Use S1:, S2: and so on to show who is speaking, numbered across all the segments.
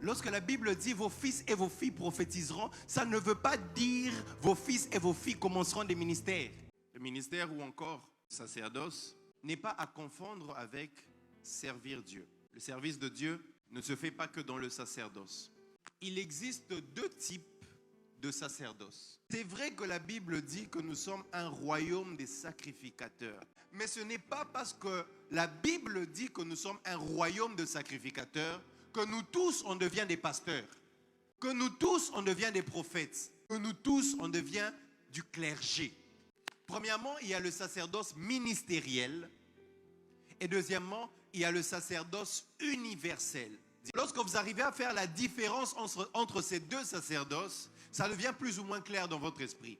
S1: Lorsque la Bible dit vos fils et vos filles prophétiseront, ça ne veut pas dire vos fils et vos filles commenceront des ministères. Le ministère ou encore sacerdoce n'est pas à confondre avec servir Dieu. Le service de Dieu ne se fait pas que dans le sacerdoce. Il existe deux types de sacerdoce. C'est vrai que la Bible dit que nous sommes un royaume des sacrificateurs. Mais ce n'est pas parce que la Bible dit que nous sommes un royaume de sacrificateurs que nous tous on devient des pasteurs, que nous tous on devient des prophètes, que nous tous on devient du clergé. Premièrement, il y a le sacerdoce ministériel et deuxièmement, il y a le sacerdoce universel. Lorsque vous arrivez à faire la différence entre ces deux sacerdoces, ça devient plus ou moins clair dans votre esprit.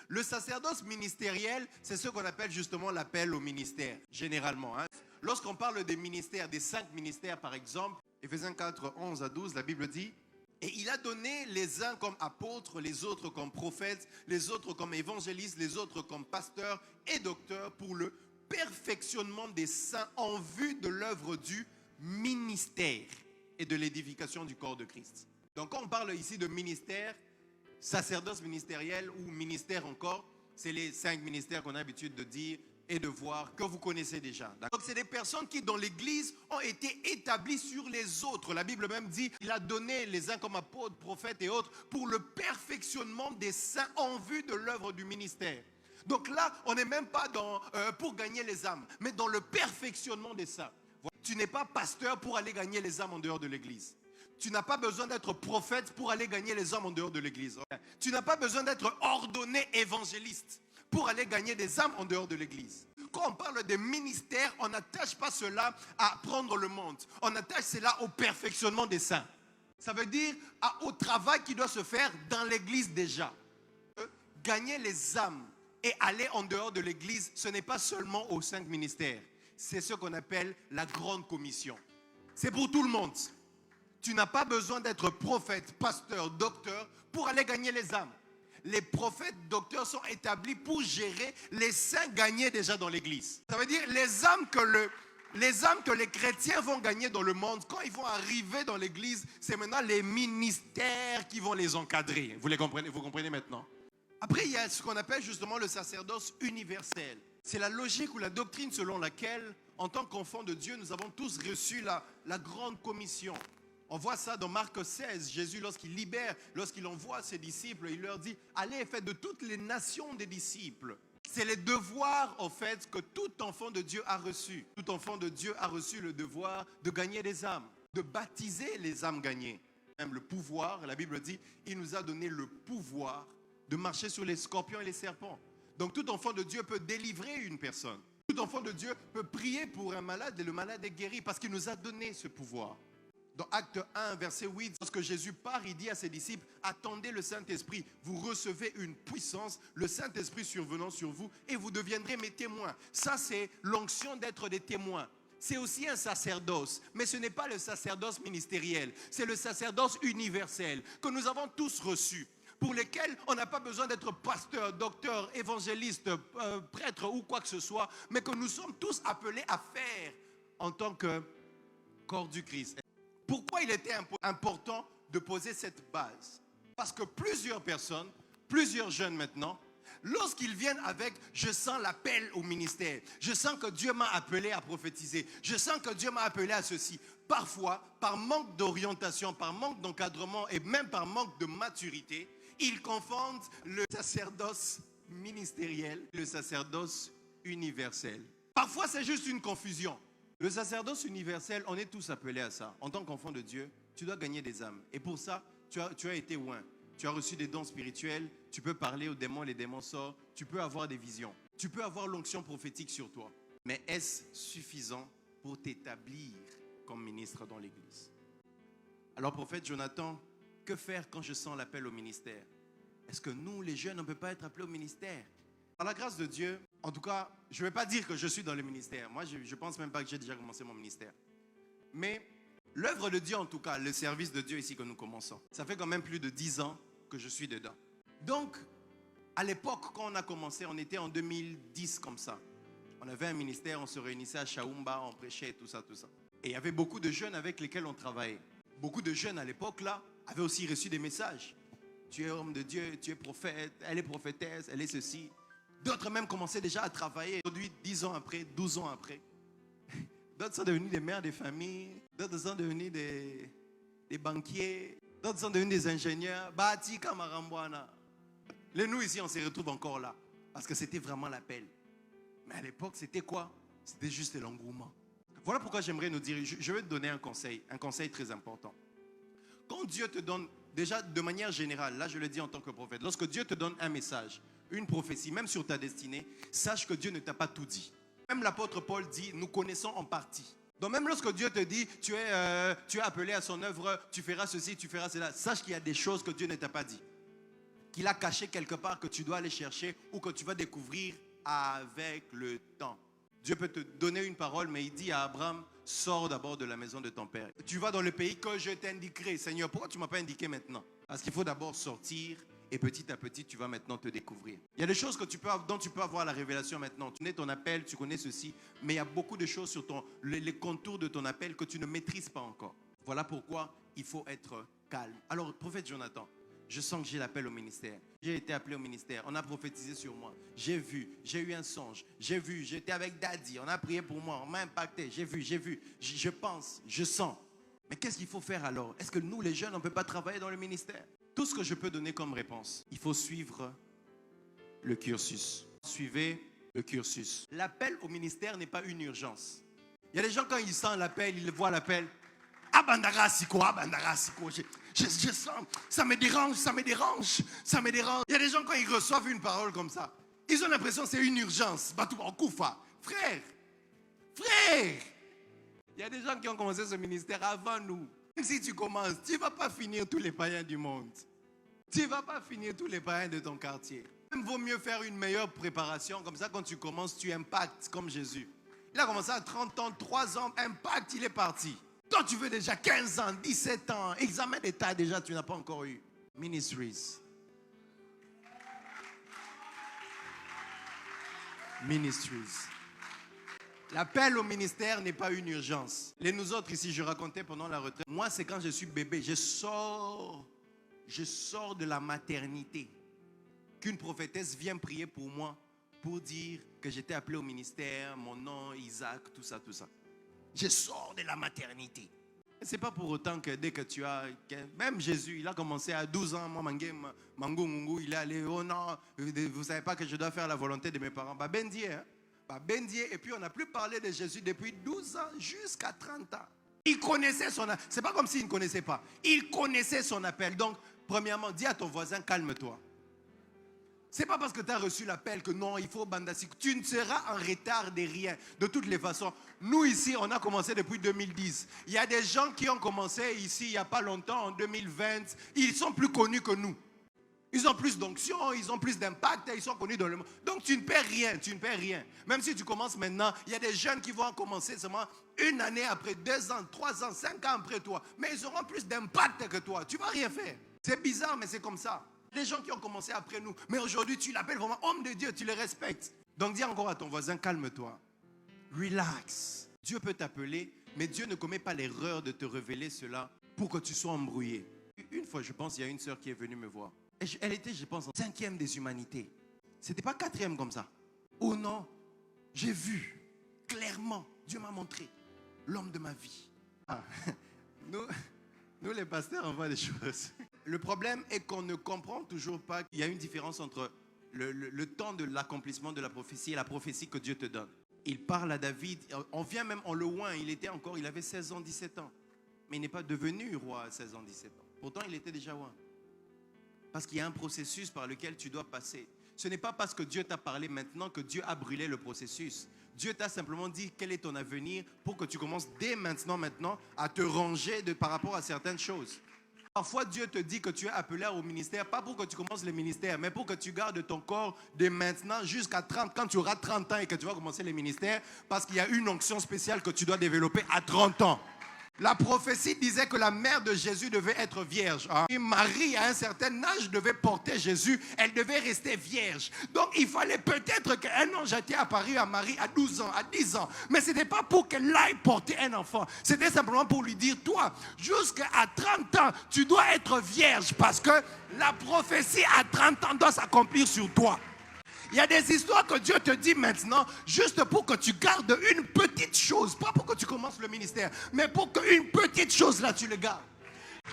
S1: Le sacerdoce ministériel, c'est ce qu'on appelle justement l'appel au ministère, généralement. Lorsqu'on parle des ministères, des 5 ministères par exemple, Éphésiens 4, 11 à 12, la Bible dit « Et il a donné les uns comme apôtres, les autres comme prophètes, les autres comme évangélistes, les autres comme pasteurs et docteurs pour le perfectionnement des saints en vue de l'œuvre du ministère et de l'édification du corps de Christ. » Donc quand on parle ici de ministère, sacerdoce ministériel ou ministère encore, c'est les 5 ministères qu'on a l'habitude de dire et de voir, que vous connaissez déjà. Donc c'est des personnes qui dans l'église ont été établies sur les autres. La Bible même dit, il a donné les uns comme apôtres, prophètes et autres pour le perfectionnement des saints en vue de l'œuvre du ministère. Donc là, on n'est même pas pour gagner les âmes, mais dans le perfectionnement des saints. Tu n'es pas pasteur pour aller gagner les âmes en dehors de l'église. Tu n'as pas besoin d'être prophète pour aller gagner les âmes en dehors de l'église. Tu n'as pas besoin d'être ordonné évangéliste pour aller gagner des âmes en dehors de l'église. Quand on parle de ministère, on n'attache pas cela à prendre le monde. On attache cela au perfectionnement des saints. Ça veut dire au travail qui doit se faire dans l'église déjà. Gagner les âmes et aller en dehors de l'église, ce n'est pas seulement aux 5 ministères. C'est ce qu'on appelle la grande commission. C'est pour tout le monde. Tu n'as pas besoin d'être prophète, pasteur, docteur pour aller gagner les âmes. Les prophètes, docteurs sont établis pour gérer les saints gagnés déjà dans l'église. Ça veut dire les âmes que les chrétiens vont gagner dans le monde, quand ils vont arriver dans l'église, c'est maintenant les ministères qui vont les encadrer. Vous comprenez maintenant? Après, il y a ce qu'on appelle justement le sacerdoce universel. C'est la logique ou la doctrine selon laquelle, en tant qu'enfants de Dieu, nous avons tous reçu la grande commission. On voit ça dans Marc 16. Jésus, lorsqu'il envoie ses disciples, il leur dit « Allez et faites de toutes les nations des disciples ». C'est les devoirs, en fait, que tout enfant de Dieu a reçu. Tout enfant de Dieu a reçu le devoir de gagner des âmes, de baptiser les âmes gagnées. Même le pouvoir, la Bible dit, il nous a donné le pouvoir de marcher sur les scorpions et les serpents. Donc tout enfant de Dieu peut délivrer une personne. Tout enfant de Dieu peut prier pour un malade et le malade est guéri parce qu'il nous a donné ce pouvoir. Dans Acte 1, verset 8, lorsque Jésus part, il dit à ses disciples, attendez le Saint-Esprit, vous recevez une puissance, le Saint-Esprit survenant sur vous et vous deviendrez mes témoins. Ça, c'est l'onction d'être des témoins. C'est aussi un sacerdoce, mais ce n'est pas le sacerdoce ministériel, c'est le sacerdoce universel que nous avons tous reçu, pour lesquels on n'a pas besoin d'être pasteur, docteur, évangéliste, prêtre ou quoi que ce soit, mais que nous sommes tous appelés à faire en tant que corps du Christ. Pourquoi il était important de poser cette base? Parce que plusieurs personnes, plusieurs jeunes maintenant, lorsqu'ils viennent avec « je sens l'appel au ministère, je sens que Dieu m'a appelé à prophétiser, je sens que Dieu m'a appelé à ceci », parfois, par manque d'orientation, par manque d'encadrement et même par manque de maturité, ils confondent le sacerdoce ministériel et le sacerdoce universel. Parfois, c'est juste une confusion. Le sacerdoce universel, on est tous appelés à ça. En tant qu'enfant de Dieu, tu dois gagner des âmes. Et pour ça, tu as été oint. Tu as reçu des dons spirituels. Tu peux parler aux démons, les démons sortent. Tu peux avoir des visions. Tu peux avoir l'onction prophétique sur toi. Mais est-ce suffisant pour t'établir comme ministre dans l'église? Alors, prophète Jonathan, que faire quand je sens l'appel au ministère? Est-ce que nous, les jeunes, on ne peut pas être appelés au ministère? Par la grâce de Dieu, en tout cas, je ne vais pas dire que je suis dans le ministère. Moi, je ne pense même pas que j'ai déjà commencé mon ministère. Mais l'œuvre de Dieu, en tout cas, le service de Dieu ici que nous commençons, ça fait quand même plus de 10 ans que je suis dedans. Donc, à l'époque, quand on a commencé, on était en 2010 comme ça. On avait un ministère, on se réunissait à Chaoumba, on prêchait, tout ça, tout ça. Et il y avait beaucoup de jeunes avec lesquels on travaillait. Beaucoup de jeunes à l'époque là avaient aussi reçu des messages. Tu es homme de Dieu, tu es prophète, elle est prophétesse, elle est ceci. D'autres même commençaient déjà à travailler. Aujourd'hui, 10 ans après, 12 ans après. D'autres sont devenus des mères de famille. D'autres sont devenus des banquiers. D'autres sont devenus des ingénieurs. Bati Kamarambouana. Les nous ici, on se retrouve encore là. Parce que c'était vraiment l'appel. Mais à l'époque, c'était quoi? C'était juste l'engouement. Voilà pourquoi j'aimerais nous dire, je vais te donner un conseil très important. Quand Dieu te donne, déjà de manière générale, là je le dis en tant que prophète, lorsque Dieu te donne un message, une prophétie, même sur ta destinée, sache que Dieu ne t'a pas tout dit. Même l'apôtre Paul dit, nous connaissons en partie. Donc même lorsque Dieu te dit, tu es appelé à son œuvre, tu feras ceci, tu feras cela, sache qu'il y a des choses que Dieu ne t'a pas dit. Qu'il a cachées quelque part, que tu dois aller chercher ou que tu vas découvrir avec le temps. Dieu peut te donner une parole, mais il dit à Abraham, sors d'abord de la maison de ton père. Tu vas dans le pays que je t'indiquerai. Seigneur, pourquoi tu ne m'as pas indiqué maintenant? Parce qu'il faut d'abord sortir et petit à petit, tu vas maintenant te découvrir. Il y a des choses que dont tu peux avoir la révélation maintenant. Tu connais ton appel, tu connais ceci, mais il y a beaucoup de choses sur les contours de ton appel que tu ne maîtrises pas encore. Voilà pourquoi il faut être calme. Alors, prophète Jonathan, je sens que j'ai l'appel au ministère. J'ai été appelé au ministère. On a prophétisé sur moi. J'ai vu. J'ai eu un songe. J'ai vu. J'étais avec Daddy. On a prié pour moi. On m'a impacté. J'ai vu. Je pense. Je sens. Mais qu'est-ce qu'il faut faire alors? Est-ce que nous, les jeunes, on ne peut pas travailler dans le ministère? Tout ce que je peux donner comme réponse, il faut suivre le cursus. Suivez le cursus. L'appel au ministère n'est pas une urgence. Il y a des gens, quand ils sentent l'appel, ils voient l'appel. Abandarasiko. Je sens, ça me dérange. Il y a des gens, quand ils reçoivent une parole comme ça, ils ont l'impression que c'est une urgence. Frère, il y a des gens qui ont commencé ce ministère avant nous. Même si tu commences, tu ne vas pas finir tous les païens du monde. Tu ne vas pas finir tous les païens de ton quartier. Il vaut mieux faire une meilleure préparation. Comme ça, quand tu commences, tu impactes comme Jésus. Il a commencé à 30 ans, 3 ans, impact, il est parti. Toi, tu veux déjà 15 ans, 17 ans, examen d'état déjà, tu n'as pas encore eu. Ministries. L'appel au ministère n'est pas une urgence. Nous autres ici, je racontais pendant la retraite. Moi, c'est quand je suis bébé, je sors de la maternité. Qu'une prophétesse vient prier pour moi, pour dire que j'étais appelé au ministère, mon nom, Isaac, tout ça. Je sors de la maternité. Ce n'est pas pour autant que dès que tu as... Même Jésus, il a commencé à 12 ans. Moi, il est allé, oh non, vous ne savez pas que je dois faire la volonté de mes parents. Et puis on n'a plus parlé de Jésus depuis 12 ans jusqu'à 30 ans. Il connaissait son appel. Ce n'est pas comme s'il ne connaissait pas. Il connaissait son appel. Donc, premièrement, dis à ton voisin, calme-toi. Ce n'est pas parce que tu as reçu l'appel que non, il faut bandassi. Tu ne seras en retard de rien. De toutes les façons, nous ici, on a commencé depuis 2010. Il y a des gens qui ont commencé ici il n'y a pas longtemps, en 2020. Ils sont plus connus que nous. Ils ont plus d'onction, ils ont plus d'impact, ils sont connus dans le monde. Donc tu ne perds rien, Même si tu commences maintenant, il y a des jeunes qui vont commencer seulement 1 année après, 2 ans, 3 ans, 5 ans après toi. Mais ils auront plus d'impact que toi. Tu ne vas rien faire. C'est bizarre, mais c'est comme ça. Les gens qui ont commencé après nous. Mais aujourd'hui, tu l'appelles vraiment homme de Dieu, tu le respectes. Donc dis encore à ton voisin, calme-toi. Relax. Dieu peut t'appeler, mais Dieu ne commet pas l'erreur de te révéler cela pour que tu sois embrouillé. Une fois, je pense, il y a une sœur qui est venue me voir. Et elle était, je pense, en 5e des humanités. C'était pas 4e comme ça. Oh non, j'ai vu clairement, Dieu m'a montré l'homme de ma vie. Nous, les pasteurs, on voit des choses. Le problème est qu'on ne comprend toujours pas qu'il y a une différence entre le temps de l'accomplissement de la prophétie et la prophétie que Dieu te donne. Il parle à David, on vient même en le loin, il avait 16 ans, 17 ans. Mais il n'est pas devenu roi à 16 ans, 17 ans. Pourtant, il était déjà roi. Parce qu'il y a un processus par lequel tu dois passer. Ce n'est pas parce que Dieu t'a parlé maintenant que Dieu a brûlé le processus. Dieu t'a simplement dit quel est ton avenir pour que tu commences dès maintenant à te ranger par rapport à certaines choses. Parfois, Dieu te dit que tu es appelé au ministère, pas pour que tu commences le ministère, mais pour que tu gardes ton corps de maintenant jusqu'à 30, quand tu auras 30 ans et que tu vas commencer le ministère, parce qu'il y a une onction spéciale que tu dois développer à 30 ans. La prophétie disait que la mère de Jésus devait être vierge. Et Marie, à un certain âge, devait porter Jésus. Elle devait rester vierge. Donc, il fallait peut-être qu'un ange ait apparu à Marie à 12 ans, à 10 ans. Mais ce n'était pas pour qu'elle aille porter un enfant. C'était simplement pour lui dire, toi, jusqu'à 30 ans, tu dois être vierge parce que la prophétie à 30 ans doit s'accomplir sur toi. Il y a des histoires que Dieu te dit maintenant, juste pour que tu gardes une petite chose, pas pour que tu commences le ministère, mais pour qu'une petite chose là, tu le gardes.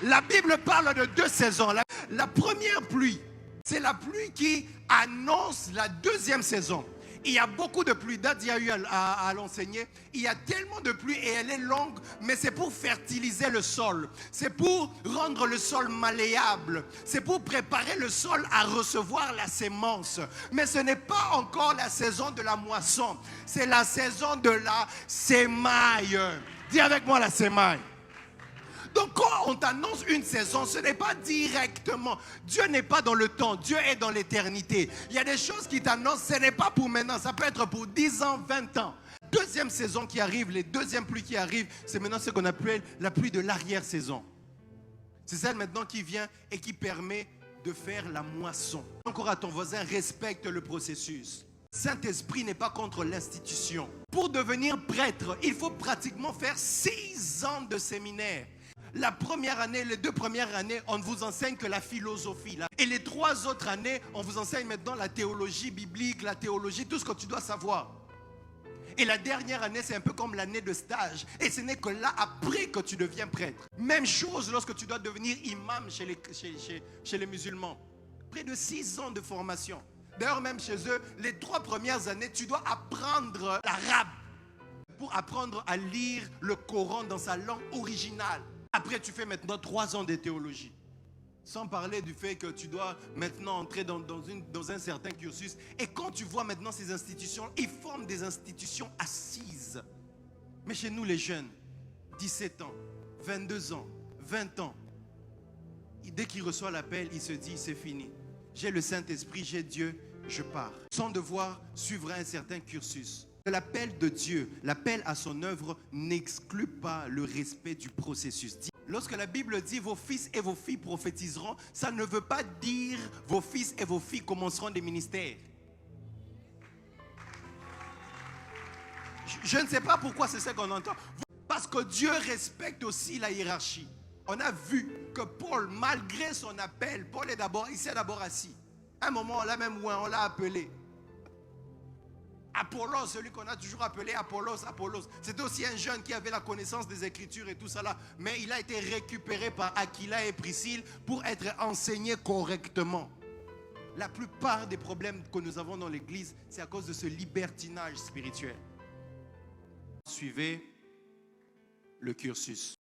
S1: La Bible parle de 2 saisons. La première pluie, c'est la pluie qui annonce la deuxième saison. Il y a beaucoup de pluie. Dad, il y a eu à l'enseigner. Il y a tellement de pluie et elle est longue, mais c'est pour fertiliser le sol. C'est pour rendre le sol malléable. C'est pour préparer le sol à recevoir la sémence. Mais ce n'est pas encore la saison de la moisson. C'est la saison de la sémaille. Dis avec moi la sémaille. Donc quand on t'annonce une saison, ce n'est pas directement. Dieu n'est pas dans le temps, Dieu est dans l'éternité. Il y a des choses qui t'annoncent, ce n'est pas pour maintenant, ça peut être pour 10 ans, 20 ans. Deuxième saison qui arrive, les deuxièmes pluies qui arrivent, c'est maintenant ce qu'on appelle la pluie de l'arrière-saison. C'est celle maintenant qui vient et qui permet de faire la moisson. Encore à ton voisin, respecte le processus. Saint-Esprit n'est pas contre l'institution. Pour devenir prêtre, il faut pratiquement faire 6 ans de séminaire. La première année, les 2 premières années, on ne vous enseigne que la philosophie. Et les 3 autres années, on vous enseigne maintenant la théologie biblique, la théologie, tout ce que tu dois savoir. Et la dernière année, c'est un peu comme l'année de stage. Et ce n'est que là, après que tu deviens prêtre. Même chose lorsque tu dois devenir imam chez les musulmans. Près de 6 ans de formation. D'ailleurs, même chez eux, les 3 premières années, tu dois apprendre l'arabe pour apprendre à lire le Coran dans sa langue originale. Après, tu fais maintenant 3 ans de théologie. Sans parler du fait que tu dois maintenant entrer dans un certain cursus. Et quand tu vois maintenant ces institutions, ils forment des institutions assises. Mais chez nous, les jeunes, 17 ans, 22 ans, 20 ans, dès qu'il reçoit l'appel, il se dit, c'est fini. J'ai le Saint-Esprit, j'ai Dieu, je pars. Sans devoir suivre un certain cursus. L'appel de Dieu, l'appel à son œuvre n'exclut pas le respect du processus. Lorsque la Bible dit vos fils et vos filles prophétiseront, ça ne veut pas dire vos fils et vos filles commenceront des ministères. Je ne sais pas pourquoi c'est ça qu'on entend. Parce que Dieu respecte aussi la hiérarchie. On a vu que Paul, malgré son appel, Paul il s'est d'abord assis. À un moment, on l'a appelé. Apollos, celui qu'on a toujours appelé Apollos. C'était aussi un jeune qui avait la connaissance des Écritures et tout ça là. Mais il a été récupéré par Aquila et Priscille pour être enseigné correctement. La plupart des problèmes que nous avons dans l'église, c'est à cause de ce libertinage spirituel. Suivez le cursus.